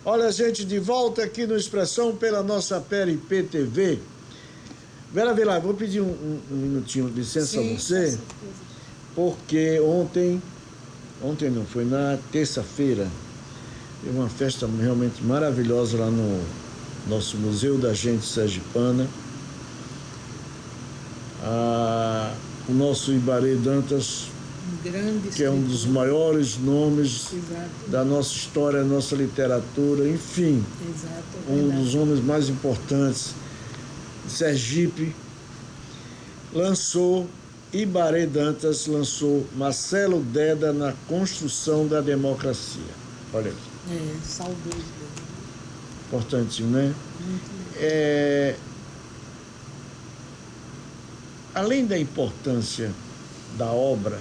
Olha, gente, de volta aqui no Expressão pela nossa PLP TV. Vera Vilar, vou pedir um minutinho de licença a você, porque ontem não, foi na terça-feira, teve uma festa realmente maravilhosa lá no nosso Museu da Gente Sergipana. O nosso Ibarê Dantas, que é um dos maiores nomes da nossa história, da nossa literatura, enfim, um dos homens mais importantes de Sergipe, Ibarê Dantas lançou Marcelo Deda na construção da democracia. Olha aqui. Saudoso. Importantíssimo, né? Além da importância da obra,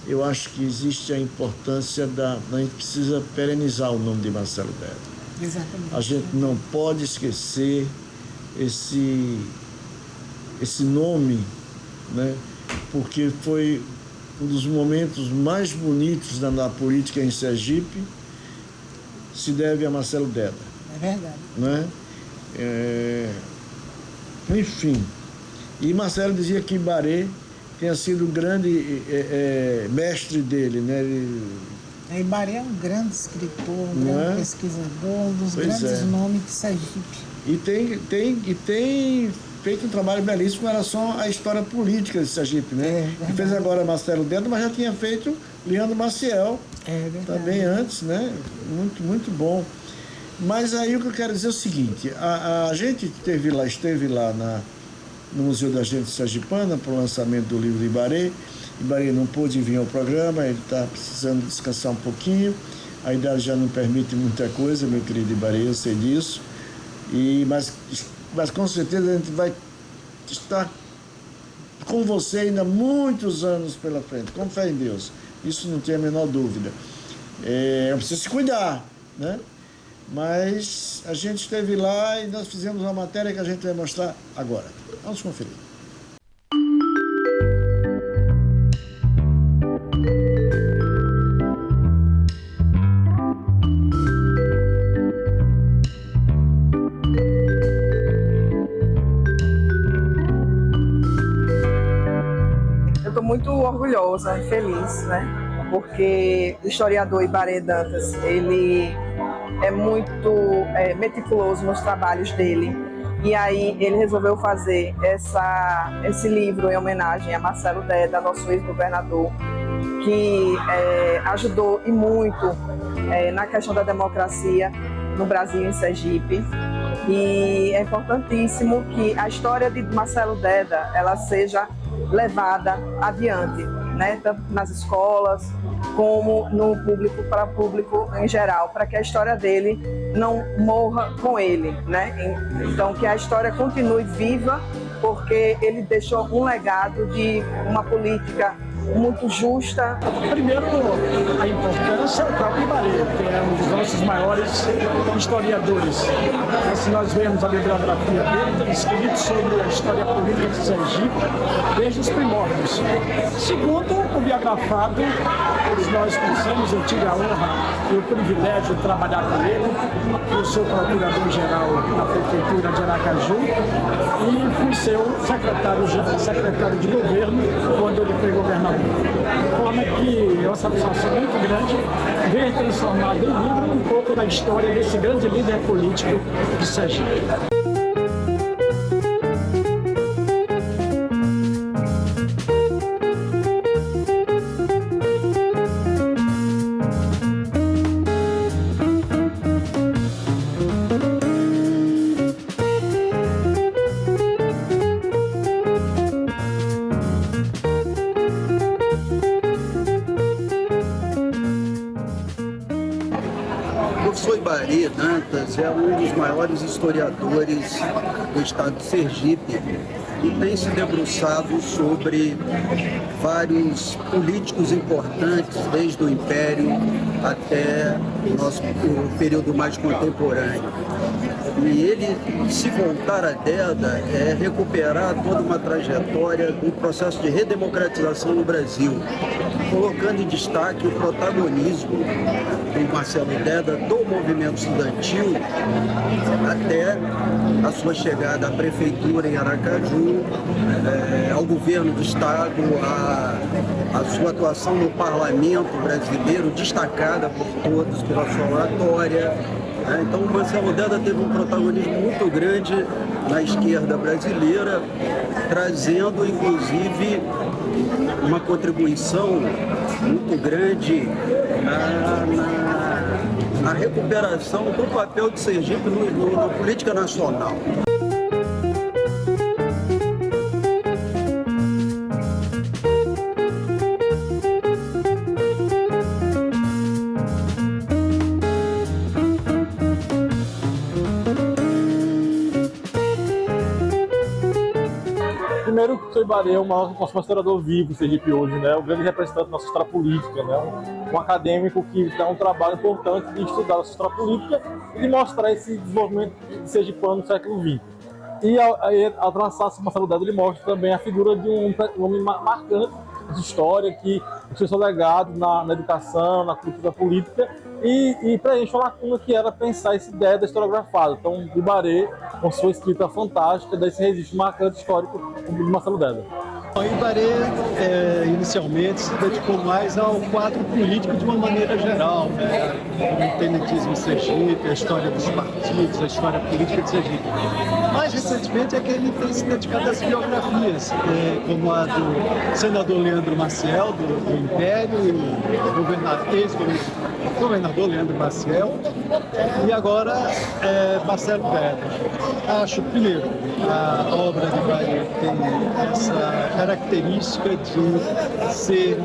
eu acho que existe a importância a gente precisa perenizar o nome de Marcelo Deda. Exatamente. A gente não pode esquecer esse nome, né? Porque foi um dos momentos mais bonitos da política em Sergipe, se deve a Marcelo Deda. É verdade. Né? Enfim, e Marcelo dizia que Ibarê tenha sido o grande mestre dele, né? Ibarê é um grande escritor, um grande pesquisador, um dos grandes nomes de Sergipe. E tem feito um trabalho belíssimo com relação à história política de Sergipe, né? Que fez agora Marcelo Deda, mas já tinha feito Leandro Maciel também antes, né? Muito, muito bom. Mas aí o que eu quero dizer é o seguinte, a gente esteve lá no Museu da Gente Sergipana para o lançamento do livro de Ibarê. Ibarê não pôde vir ao programa, ele está precisando descansar um pouquinho, a idade já não permite muita coisa, meu querido Ibarê, eu sei disso, mas com certeza a gente vai estar com você ainda muitos anos pela frente, com fé em Deus, isso não tem a menor dúvida. Precisa se cuidar, né? Mas a gente esteve lá e nós fizemos uma matéria que a gente vai mostrar agora. Vamos conferir. Eu estou muito orgulhosa e feliz, né? Porque o historiador Ibarê Dantas, ele é muito meticuloso nos trabalhos dele. E aí ele resolveu fazer esse livro em homenagem a Marcelo Deda, nosso ex-governador, que ajudou e muito na questão da democracia no Brasil e em Sergipe. E é importantíssimo que a história de Marcelo Deda ela seja levada adiante, né? Tanto nas escolas como no público, para o público em geral, para que a história dele não morra com ele, né? Então que a história continue viva, porque ele deixou um legado de uma política muito justa. Primeiro, a importância do próprio Ibarê, que é um dos nossos maiores historiadores. Se nós vemos a bibliografia dele, tem escrito sobre a história política de Sergipe desde os primórdios. Segundo, o biografado, todos nós conhecemos, eu tive a honra e o privilégio de trabalhar com ele. Eu sou procurador-geral da Prefeitura de Aracaju e fui seu secretário de governo quando ele foi governador. De forma que é uma satisfação muito grande ver transformado em livro um pouco da história desse grande líder político de Sergipe. O professor Ibarê Dantas é um dos maiores historiadores do estado de Sergipe e tem se debruçado sobre vários políticos importantes, desde o Império até o período mais contemporâneo. E ele, se voltar à Deda, é recuperar toda uma trajetória do processo de redemocratização no Brasil, colocando em destaque o protagonismo do Marcelo Deda do movimento estudantil até a sua chegada à prefeitura em Aracaju, ao governo do estado, a sua atuação no parlamento brasileiro, destacada por todos pela sua oratória. Então o Marcelo Deda teve um protagonismo muito grande na esquerda brasileira, trazendo inclusive uma contribuição muito grande na recuperação do papel de Sergipe na política nacional. Primeiro, o Sr. Ibarê é o nosso historiador vivo do Sergipe hoje, né? O grande representante da nossa história política, né? Um acadêmico que dá um trabalho importante de estudar a nossa história política e de mostrar esse desenvolvimento sergipano no século XX. E ao traçar esse Marcelo Deda, ele mostra também a figura de um homem marcante de história, que fez seu legado na educação, na cultura política e preenche uma lacuna que era pensar esse Deda historiografado. Então, o Ibarê, com sua escrita fantástica, dá esse registro marcante histórico de Marcelo Deda. O Ibarê, inicialmente, se dedicou mais ao quadro político de uma maneira geral, né? O tenentismo em Sergipe, a história dos partidos, a história política de Sergipe. Mais recentemente é que ele tem se dedicado às biografias, como a do senador Leandro Maciel, do Império, e o ex-governador Leandro Maciel, e agora Marcelo Deda. Acho, primeiro, a obra de Ibarê tem essa característica de ser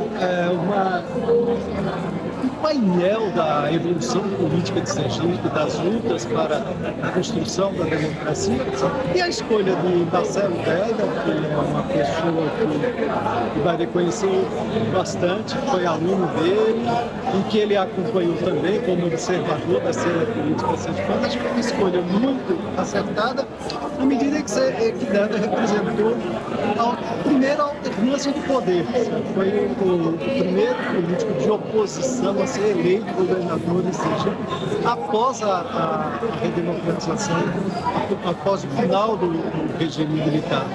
um painel da evolução política de Sergipe, das lutas para a construção da democracia, e a escolha de Marcelo Deda, que é uma pessoa que Ibarê conheceu bastante, foi aluno dele, e que ele acompanhou também como observador da cena política sergipana. Acho que é uma escolha muito acertada, na medida que Deda representou a primeira alternância do poder. Foi o primeiro político de oposição a ser eleito governador de Sergipe após a redemocratização, após o final do regime militar.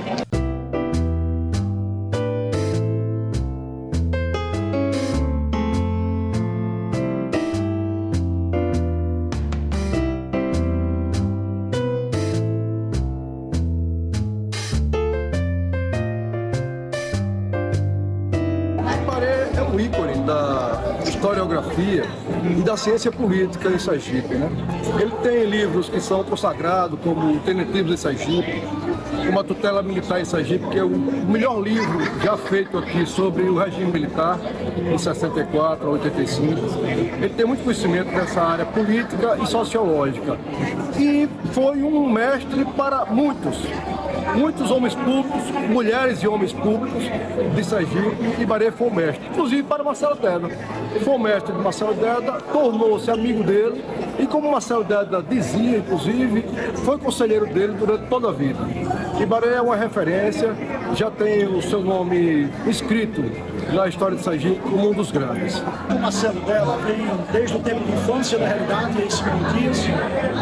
O ícone da historiografia e da ciência política em Sergipe, né? Ele tem livros que são consagrados, como o Tenentismo em Sergipe, como a Tutela Militar em Sergipe, que é o melhor livro já feito aqui sobre o regime militar, em 64 a 85. Ele tem muito conhecimento nessa área política e sociológica. E foi um mestre para muitos homens públicos, mulheres e homens públicos de Sergipe. Ibarê foi o mestre, inclusive para Marcelo Deda. Foi o mestre de Marcelo Deda, tornou-se amigo dele e, como Marcelo Deda dizia, inclusive, foi conselheiro dele durante toda a vida. Ibarê é uma referência, já tem o seu nome escrito na história de Sergipe como um dos grandes. O Marcelo Deda vem desde o tempo de infância, na realidade, é isso que me diz.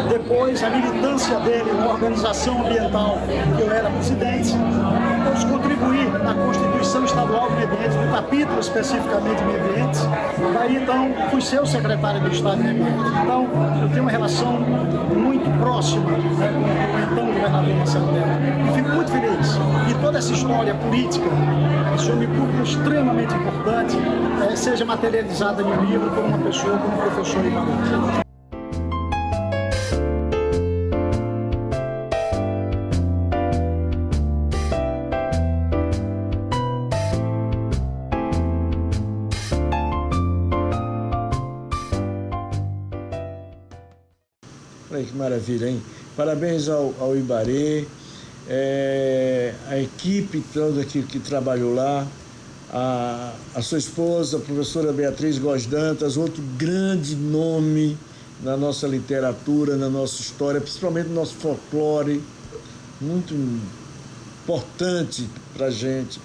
Depois, a militância dele na organização ambiental, que eu era presidente. Depois, contribuir na Constituição Estadual do Meio Ambiente, no capítulo especificamente de Meio Ambiente. Daí, então, fui seu secretário de Estado de Meio Ambiente. Então, eu tenho uma relação muito próxima, né, com o então governador Marcelo Deda. E fico muito feliz. E toda essa história política, esse homem público extremamente importante, seja materializada em um livro por uma pessoa como o professor Ibarê. Olha que maravilha, hein? Parabéns ao Ibarê. a equipe toda que trabalhou lá, a sua esposa, a professora Beatriz Góes Dantas, outro grande nome na nossa literatura, na nossa história, principalmente no nosso folclore, muito importante para a gente.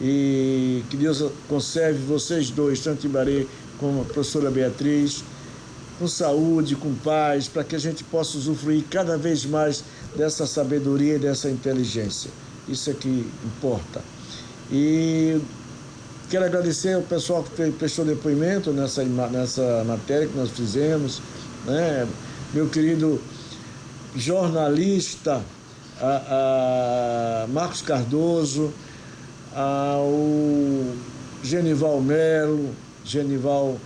E que Deus conserve vocês dois, tanto Ibarê como a professora Beatriz, com saúde, com paz, para que a gente possa usufruir cada vez mais dessa sabedoria e dessa inteligência. Isso é que importa. E quero agradecer ao pessoal que prestou depoimento nessa matéria que nós fizemos, né? Meu querido jornalista Marcos Cardoso, ao Genival Melo, Genival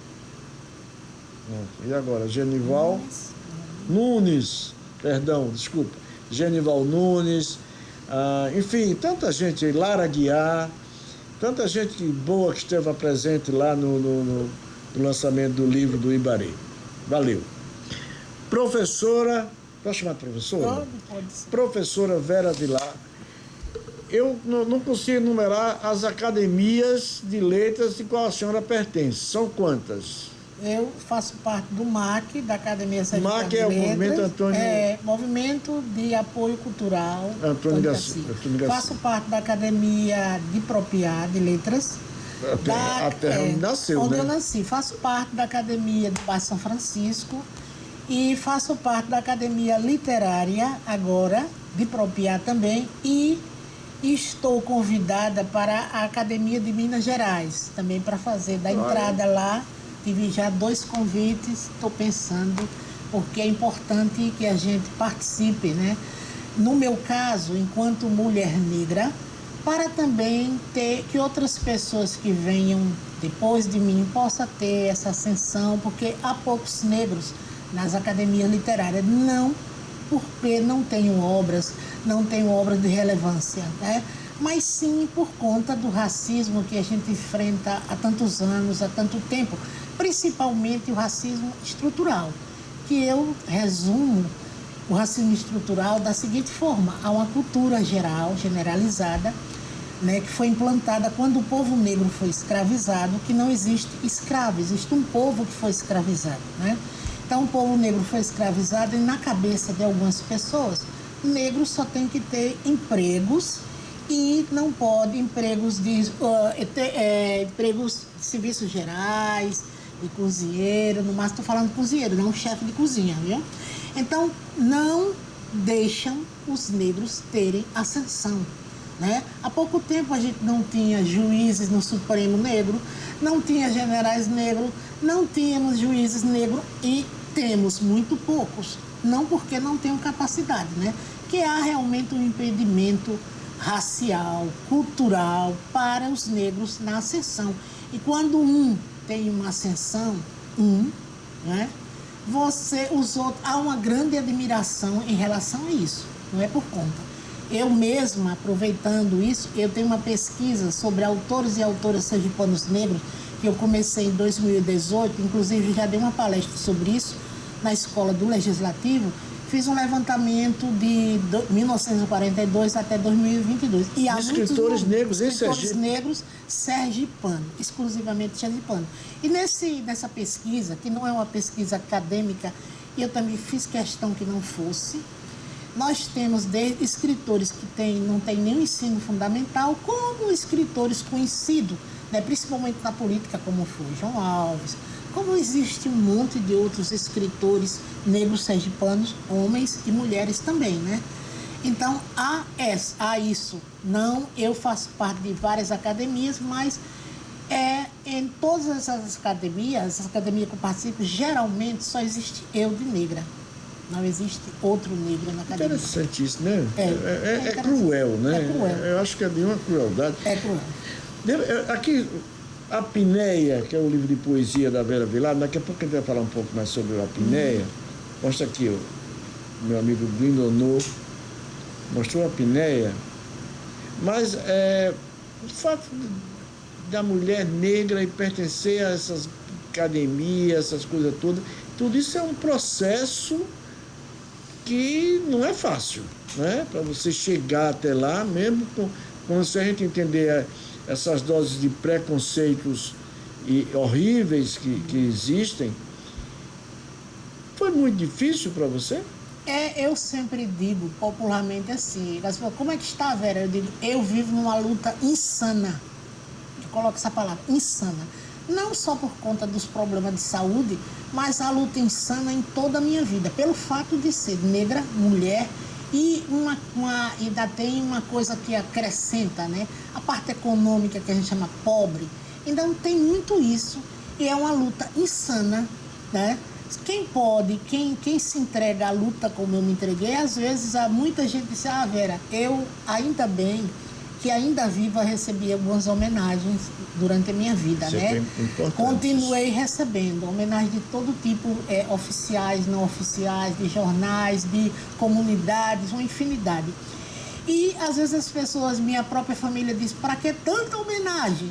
Nunes, Genival Nunes, enfim, tanta gente aí, Lara Guiar, tanta gente boa que esteve presente lá no lançamento do livro do Ibarê. Valeu. Professora, posso chamar de professora? Pode. Professora Vera Vilar. Eu não consigo enumerar as academias de letras de qual a senhora pertence. São quantas? Eu faço parte do MAC, da Academia Sergipana MAC de é o Letras. Movimento Antônio... Movimento de Apoio Cultural Antônio Garcia. Faço parte da Academia de Propriá de Letras. A terra onde nasceu, onde né? eu nasci. Faço parte da Academia do Bairro São Francisco e faço parte da Academia Literária, agora, de Propriá também, e estou convidada para a Academia de Minas Gerais, também para fazer da entrada lá. Tive já 2 convites, estou pensando, porque é importante que a gente participe, né? No meu caso, enquanto mulher negra, para também ter que outras pessoas que venham depois de mim possam ter essa ascensão, porque há poucos negros nas academias literárias, não porque não tenham obras de relevância, né? Mas sim por conta do racismo que a gente enfrenta há tantos anos, há tanto tempo, principalmente o racismo estrutural, que eu resumo o racismo estrutural da seguinte forma: há uma cultura geral, generalizada, né, que foi implantada quando o povo negro foi escravizado, que não existe escravo, existe um povo que foi escravizado, né? Então, o povo negro foi escravizado e na cabeça de algumas pessoas, negro só tem que ter empregos e não pode empregos de serviços gerais, de cozinheiro, no máximo estou falando cozinheiro, não chefe de cozinha, viu? Então, não deixam os negros terem ascensão, né? Há pouco tempo a gente não tinha juízes no Supremo negro, não tinha generais negros, não tínhamos juízes negros e temos muito poucos, não porque não tenham capacidade, né? Que há realmente um impedimento racial, cultural para os negros na ascensão. E quando um tem uma ascensão, né? Os outros, há uma grande admiração em relação a isso, não é por conta. Eu mesma, aproveitando isso, eu tenho uma pesquisa sobre autores e autoras sergipanos negros, que eu comecei em 2018, inclusive já dei uma palestra sobre isso na Escola do Legislativo. Fiz um levantamento de 1942 até 2022. E há escritores negros em Sergipe. Escritores negros sergipanos, exclusivamente sergipanos. E nessa pesquisa, que não é uma pesquisa acadêmica, eu também fiz questão que não fosse, nós temos desde escritores que não têm nenhum ensino fundamental, como escritores conhecidos, né, principalmente na política, como foi João Alves, como existe um monte de outros escritores negros sergipanos, homens e mulheres também, né? Então, há isso. Não, eu faço parte de várias academias, mas em todas essas academias que eu participo, geralmente só existe eu de negra. Não existe outro negro na academia. Interessante isso, né? É cruel, né? É cruel. Eu acho que é de uma crueldade. É cruel. Aqui, a Apneia, que é o livro de poesia da Vera Vilar, daqui a pouco a gente vai falar um pouco mais sobre a Apneia. Mostra aqui, o meu amigo Guindonô mostrou a Apneia. Mas o fato da mulher negra e pertencer a essas academias, essas coisas todas, tudo isso é um processo que não é fácil, né? Para você chegar até lá, mesmo se a gente entender essas doses de preconceitos horríveis que existem. Foi muito difícil para você? Eu sempre digo popularmente assim, como é que está, Vera? Eu digo, eu vivo numa luta insana. Eu coloco essa palavra, insana. Não só por conta dos problemas de saúde, mas a luta insana em toda a minha vida, pelo fato de ser negra, mulher, e ainda tem uma coisa que acrescenta, né? A parte econômica que a gente chama pobre. Então tem muito isso, e é uma luta insana, né? Quem pode, quem se entrega à luta como eu me entreguei, às vezes muita gente diz, Vera, eu ainda bem que ainda viva recebi algumas homenagens durante a minha vida, né? Continuei recebendo homenagens de todo tipo, oficiais, não oficiais, de jornais, de comunidades, uma infinidade. E às vezes as pessoas, minha própria família diz, para que tanta homenagem?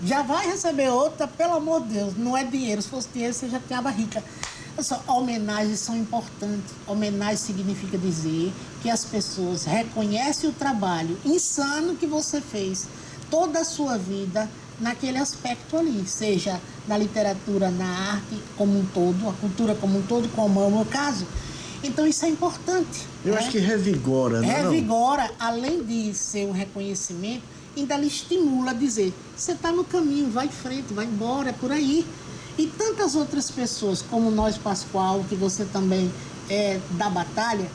Já vai receber outra, pelo amor de Deus, não é dinheiro, se fosse dinheiro você já tinha rica. Homenagens são importantes. Homenagem significa dizer que as pessoas reconhecem o trabalho insano que você fez toda a sua vida naquele aspecto ali, seja na literatura, na arte como um todo, a cultura como um todo, como é o meu caso. Então isso é importante. Eu acho que revigora, né? Revigora, além de ser um reconhecimento, ainda lhe estimula a dizer, você está no caminho, vai em frente, vai embora, é por aí. E tantas outras pessoas, como nós, Pascoal, que você também é da batalha,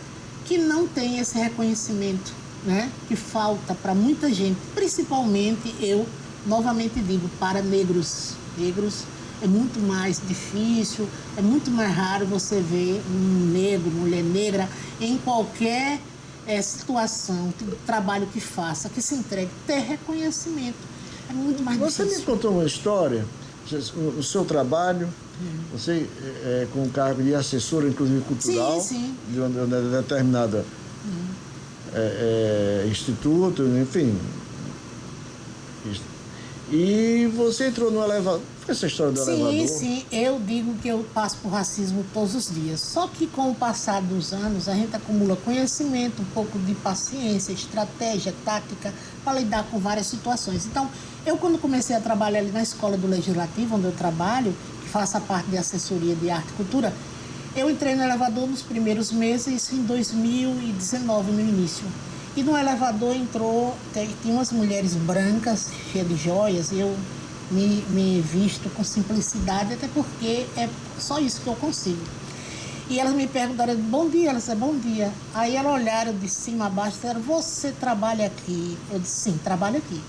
que não tem esse reconhecimento, né? Que falta para muita gente, principalmente eu, novamente digo, para negros. Negros é muito mais difícil, é muito mais raro você ver um negro, mulher negra, em qualquer situação, trabalho que faça, que se entregue, ter reconhecimento. É muito mais difícil. Você me contou uma história, o seu trabalho, você com o cargo de assessora, inclusive cultural, sim. De uma determinada instituto, enfim. E você entrou no elevador. Foi essa história do elevador? Sim, eu digo que eu passo por racismo todos os dias. Só que com o passar dos anos, a gente acumula conhecimento, um pouco de paciência, estratégia, tática, para lidar com várias situações. Então, eu quando comecei a trabalhar ali na Escola do Legislativo, onde eu trabalho, que faço parte de assessoria de arte e cultura, eu entrei no elevador nos primeiros meses, isso em 2019, no início. E no elevador entrou, tinha umas mulheres brancas, cheias de joias, e eu me visto com simplicidade, até porque é só isso que eu consigo. E elas me perguntaram, bom dia, elas disseram, bom dia. Aí elas olharam de cima a baixo e disseram, você trabalha aqui? Eu disse, sim, trabalho aqui.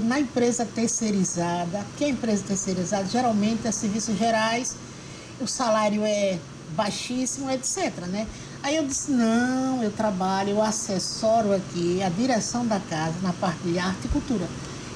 Na empresa terceirizada, que é empresa terceirizada, geralmente é serviços gerais, o salário é baixíssimo, etc, né? Aí eu disse, não, eu trabalho, eu assessoro aqui a direção da casa na parte de arte e cultura.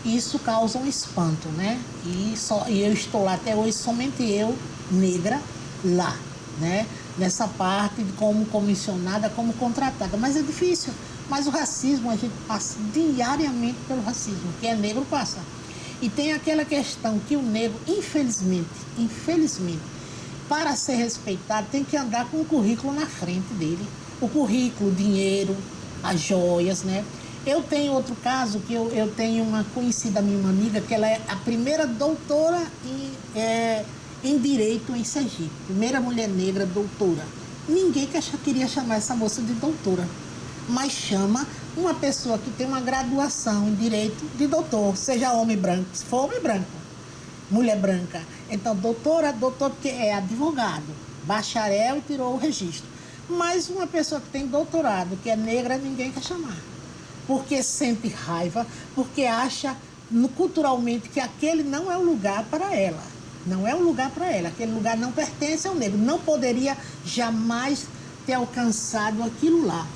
Isso causa um espanto, né? E eu estou lá até hoje, somente eu, negra, lá, né? Nessa parte de como comissionada, como contratada. Mas é difícil. Mas o racismo, a gente passa diariamente pelo racismo. Quem é negro passa. E tem aquela questão que o negro, infelizmente, para ser respeitado, tem que andar com o currículo na frente dele. O currículo, o dinheiro, as joias, né? Eu tenho outro caso, que eu tenho uma conhecida minha, uma amiga, que ela é a primeira doutora em Direito em Sergipe. Primeira mulher negra doutora. Ninguém queria chamar essa moça de doutora, mas chama uma pessoa que tem uma graduação em Direito de doutor, seja homem branco, se for homem branco, mulher branca. Então, doutor porque é advogado, bacharel e tirou o registro. Mas uma pessoa que tem doutorado, que é negra, ninguém quer chamar. Porque sente raiva, porque acha culturalmente que aquele não é o lugar para ela. Não é o lugar para ela. Aquele lugar não pertence ao negro. Não poderia jamais ter alcançado aquilo lá.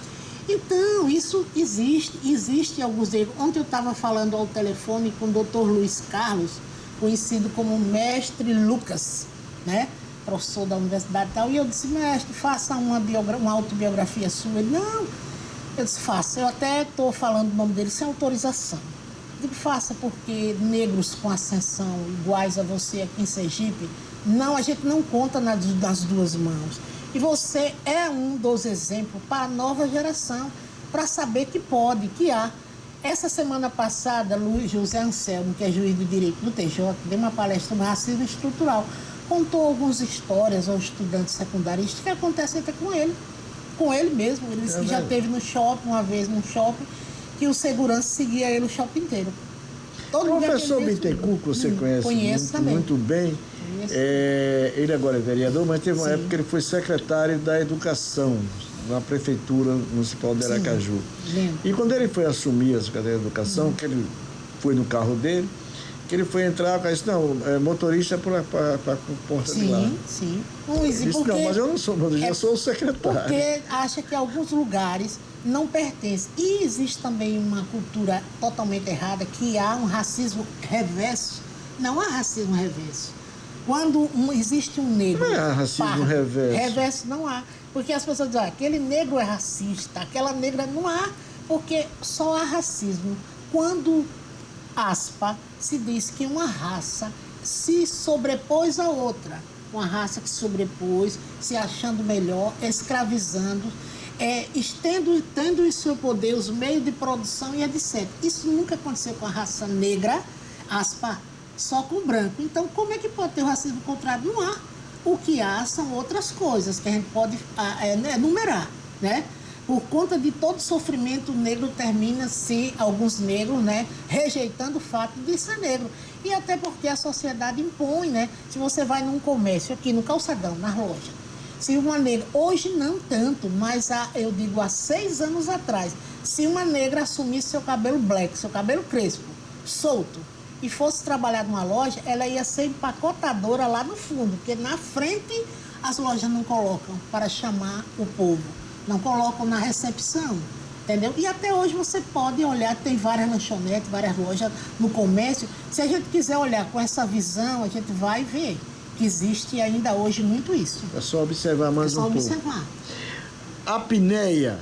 Então, isso existe alguns negros. Ontem eu estava falando ao telefone com o doutor Luiz Carlos, conhecido como Mestre Lucas, né? Professor da universidade e tal. E eu disse, mestre, faça uma autobiografia sua. Ele, não. Eu disse, faça. Eu até estou falando o nome dele sem autorização. Eu digo, faça, porque negros com ascensão iguais a você aqui em Sergipe, não, a gente não conta nas duas mãos. E você é um dos exemplos para a nova geração, para saber que pode, que há. Essa semana passada, Luiz José Anselmo, que é juiz do direito do TJ, deu uma palestra sobre racismo estrutural. Contou algumas histórias aos estudantes secundaristas que acontecem até com ele mesmo. Ele disse que já esteve no shopping, uma vez num shopping, que o segurança seguia ele o shopping inteiro. O professor Bittencourt, que você conhece muito bem, ele agora é vereador, mas teve uma época que ele foi secretário da Educação na Prefeitura Municipal de Aracaju. E quando ele foi assumir a Secretaria da Educação, que ele foi no carro dele, que ele foi entrar, ele disse, não, motorista para a porta de lá. Sim. Ele disse, não, mas eu não sou motorista, eu sou o secretário. Porque acha que alguns lugares não pertencem. E existe também uma cultura totalmente errada, que há um racismo reverso. Não há racismo reverso. Quando existe um negro... Não é racismo reverso. Reverso não há. Porque as pessoas dizem, aquele negro é racista, aquela negra não há, porque só há racismo quando, aspa, se diz que uma raça se sobrepôs a outra. Uma raça que se sobrepôs, se achando melhor, escravizando, tendo em seu poder os meios de produção e etc. Isso nunca aconteceu com a raça negra, aspa, só com o branco. Então, como é que pode ter o racismo contrário? Não há. O que há são outras coisas que a gente pode enumerar, né? Por conta de todo sofrimento, o negro termina-se, alguns negros, né, rejeitando o fato de ser negro. E até porque a sociedade impõe, né? Se você vai num comércio aqui, no calçadão, na loja, se uma negra, hoje não tanto, mas eu digo há 6 anos atrás, se uma negra assumisse seu cabelo black, seu cabelo crespo, solto, e fosse trabalhar numa loja, ela ia ser empacotadora lá no fundo, porque na frente as lojas não colocam para chamar o povo, não colocam na recepção, entendeu? E até hoje você pode olhar, tem várias lanchonetes, várias lojas no comércio. Se a gente quiser olhar com essa visão, a gente vai ver que existe ainda hoje muito isso. É só observar mais um pouco. É só observar. Apneia,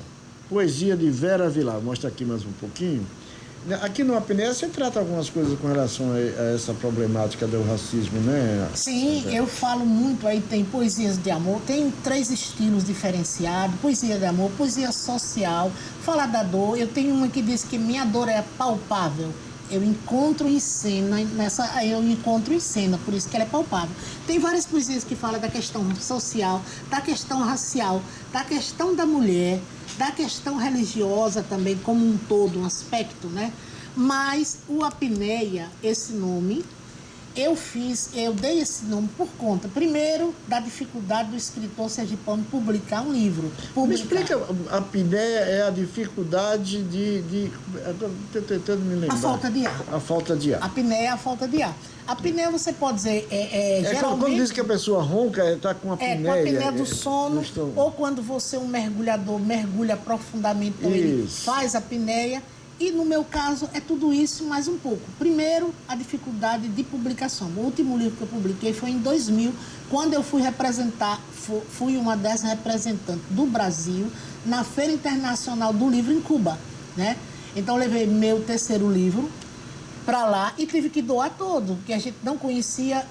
poesia de Vera Vilar. Mostra aqui mais um pouquinho. Aqui no Apneia você trata algumas coisas com relação a essa problemática do racismo, né? Sim, eu falo muito, aí tem poesias de amor, tem 3 estilos diferenciados, poesia de amor, poesia social, falar da dor. Eu tenho uma que diz que minha dor é palpável. Eu encontro em cena, por isso que ela é palpável. Tem várias poesias que falam da questão social, da questão racial, da questão da mulher, da questão religiosa também, como um todo, um aspecto, né? Mas o Apneia, esse nome, eu dei esse nome por conta, primeiro, da dificuldade do escritor sergipano publicar um livro. Me explica, a apneia é a dificuldade estou tentando me lembrar. A falta de ar. A falta de ar. A apneia é a falta de ar. A apneia, você pode dizer, geralmente... Quando diz que a pessoa ronca, está com apneia. Com a apneia do sono, ou quando você, um mergulhador, mergulha profundamente, então ele faz a apneia. E no meu caso é tudo isso mais um pouco. Primeiro, a dificuldade de publicação. O último livro que eu publiquei foi em 2000, quando eu fui fui uma das representantes do Brasil na Feira Internacional do Livro em Cuba, né? Então eu levei meu 3º livro para lá e tive que doar todo, porque a gente não conhecia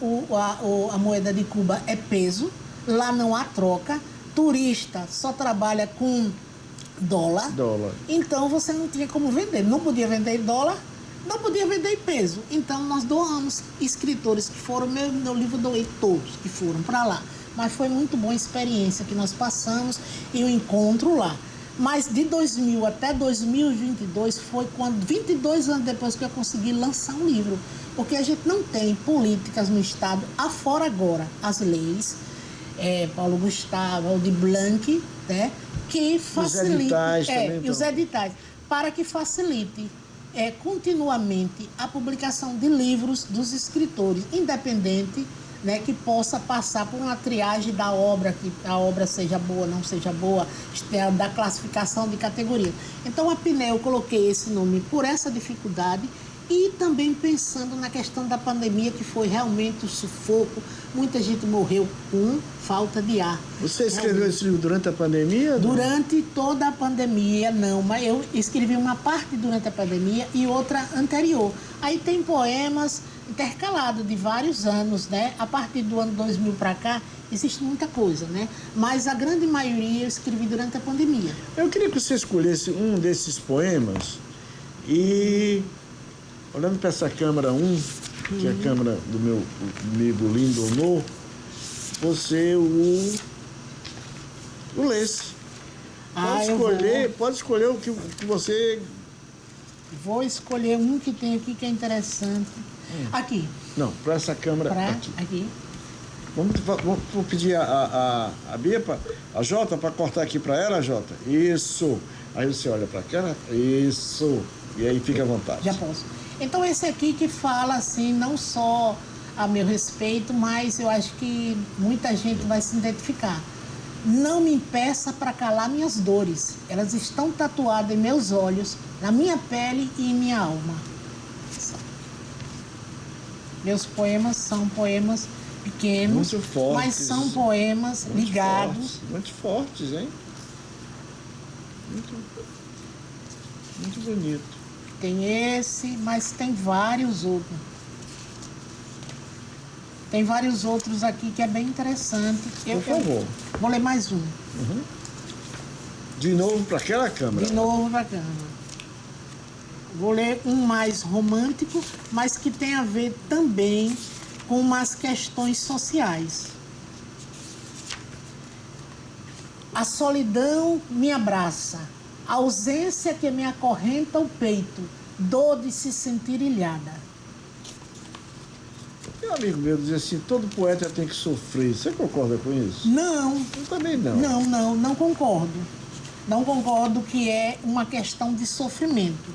a moeda de Cuba, é peso, lá não há troca, turista só trabalha com dólar. Então você não tinha como vender, não podia vender em dólar, não podia vender em peso. Então nós doamos escritores que foram, meu livro doei todos que foram para lá. Mas foi muito boa a experiência que nós passamos e o encontro lá. Mas de 2000 até 2022 foi quando, 22 anos depois, que eu consegui lançar um livro. Porque a gente não tem políticas no Estado, afora agora as leis, Paulo Gustavo, Aldir Blanc, né, que facilite, e os editais, para que facilite continuamente a publicação de livros dos escritores, independente, né, que possa passar por uma triagem da obra, que a obra seja boa, não seja boa, da classificação de categoria. Então, a Apneia, eu coloquei esse nome por essa dificuldade E também pensando na questão da pandemia, que foi realmente um sufoco. Muita gente morreu com falta de ar. Você escreveu esse livro durante a pandemia? Durante toda a pandemia, não. Mas eu escrevi uma parte durante a pandemia e outra anterior. Aí tem poemas intercalados de vários anos, né? A partir do ano 2000 para cá, existe muita coisa, né? Mas a grande maioria eu escrevi durante a pandemia. Eu queria que você escolhesse um desses poemas e, olhando para essa câmera 1, que é a câmera do meu amigo Lindo Honor, você o lesse. Pode escolher o que você... Vou escolher um que tem aqui que é interessante. Aqui. Não, para essa câmera aqui. Vamos pedir a Bia, a Jota, para cortar aqui para ela, Jota. Isso. Aí você olha para cá, isso. E aí fica à vontade. Já posso. Então esse aqui que fala assim, não só a meu respeito, mas eu acho que muita gente vai se identificar. Não me impeça para calar minhas dores. Elas estão tatuadas em meus olhos, na minha pele e em minha alma. Meus poemas são poemas pequenos, muito fortes, mas são poemas muito ligados. Muito fortes, hein? Muito bonito. Tem esse, mas tem vários outros. Tem vários outros aqui que é bem interessante. Por favor. Vou ler mais um. De novo para aquela câmera. De novo para a câmera. Vou ler um mais romântico, mas que tem a ver também com umas questões sociais. A solidão me abraça, a ausência que me acorrenta o peito, dor de se sentir ilhada. Meu amigo meu dizia assim, todo poeta tem que sofrer. Você concorda com isso? Não. Eu também não. Não concordo. Não concordo que é uma questão de sofrimento,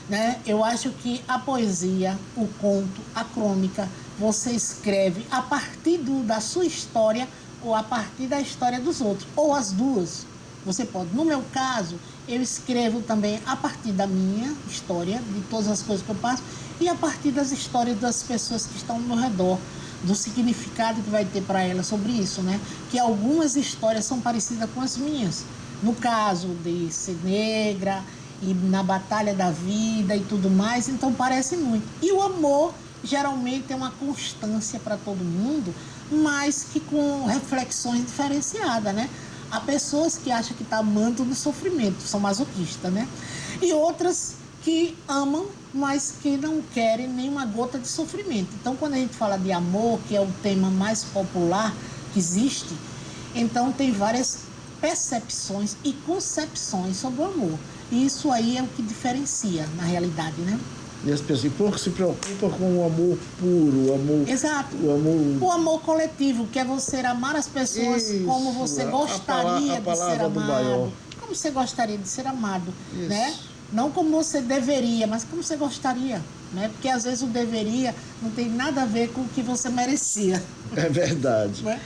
né? Eu acho que a poesia, o conto, a crônica, você escreve a partir da sua história ou a partir da história dos outros, ou as duas. Você pode. No meu caso, eu escrevo também a partir da minha história, de todas as coisas que eu passo, e a partir das histórias das pessoas que estão ao meu redor, do significado que vai ter para elas sobre isso, né? Que algumas histórias são parecidas com as minhas. No caso de ser negra e na batalha da vida e tudo mais, então parece muito. E o amor geralmente é uma constância para todo mundo, mas que com reflexões diferenciadas, né? Há pessoas que acham que está amando no sofrimento, são masoquistas, né? E outras que amam, mas que não querem nenhuma gota de sofrimento. Então, quando a gente fala de amor, que é o tema mais popular que existe, então tem várias percepções e concepções sobre o amor. E isso aí é o que diferencia, na realidade, né? E as pessoas pouco se preocupam com o amor puro, o amor... Exato. O amor coletivo, que é você amar as pessoas isso, como você gostaria de ser amado. Como você gostaria de ser amado, isso, né? Não como você deveria, mas como você gostaria, né? Porque às vezes o deveria não tem nada a ver com o que você merecia. É verdade. Né?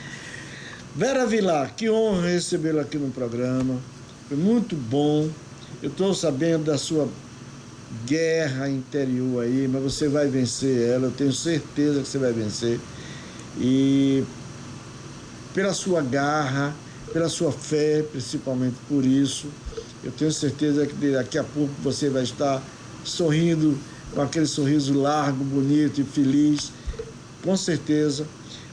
Vera Vilar, que honra recebê-la aqui no programa. Foi muito bom. Eu estou sabendo da sua guerra interior aí, mas você vai vencer ela, eu tenho certeza que você vai vencer. E pela sua garra, pela sua fé, principalmente por isso, eu tenho certeza que daqui a pouco você vai estar sorrindo com aquele sorriso largo, bonito e feliz, com certeza.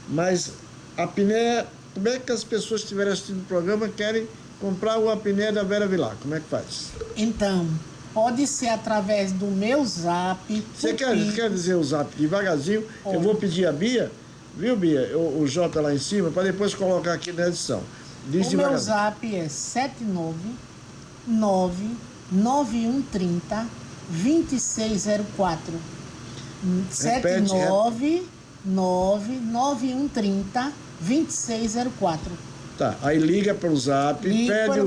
Mas a apneia, como é que as pessoas que estiverem assistindo o programa querem comprar o apneia da Vera Vilar? Como é que faz? Então, pode ser através do meu zap. Você quer dizer o zap devagarzinho? Oh. Eu vou pedir a Bia, viu, Bia? O Jota lá em cima, para depois colocar aqui na edição. Diz o meu zap é 7999130 2604. 7999130 2604. Tá, aí liga para o zap, pede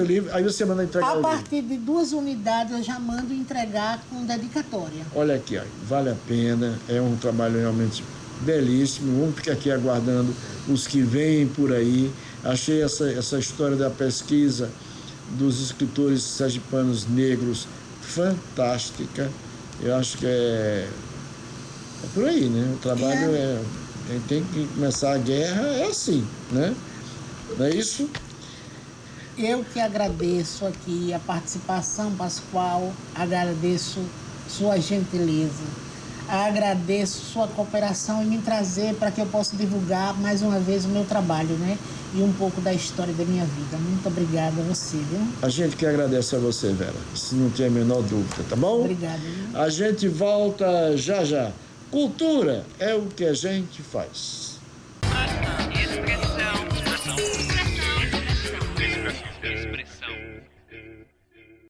o livro, aí você manda entregar o livro. A partir de 2 unidades eu já mando entregar com dedicatória. Olha aqui, ó, vale a pena, é um trabalho realmente belíssimo, vamos ficar aqui aguardando os que vêm por aí. Achei essa história da pesquisa dos escritores sergipanos negros fantástica, Eu acho que é por aí, né? O trabalho a gente tem que começar a guerra, é assim, né? Não é isso? Eu que agradeço aqui a participação, Pascoal, agradeço sua gentileza, agradeço sua cooperação em me trazer para que eu possa divulgar mais uma vez o meu trabalho, né? E um pouco da história da minha vida. Muito obrigada a você, viu? A gente que agradece a você, Vera, se não tem a menor dúvida, tá bom? Obrigada. Viu? A gente volta já já. Cultura é o que a gente faz.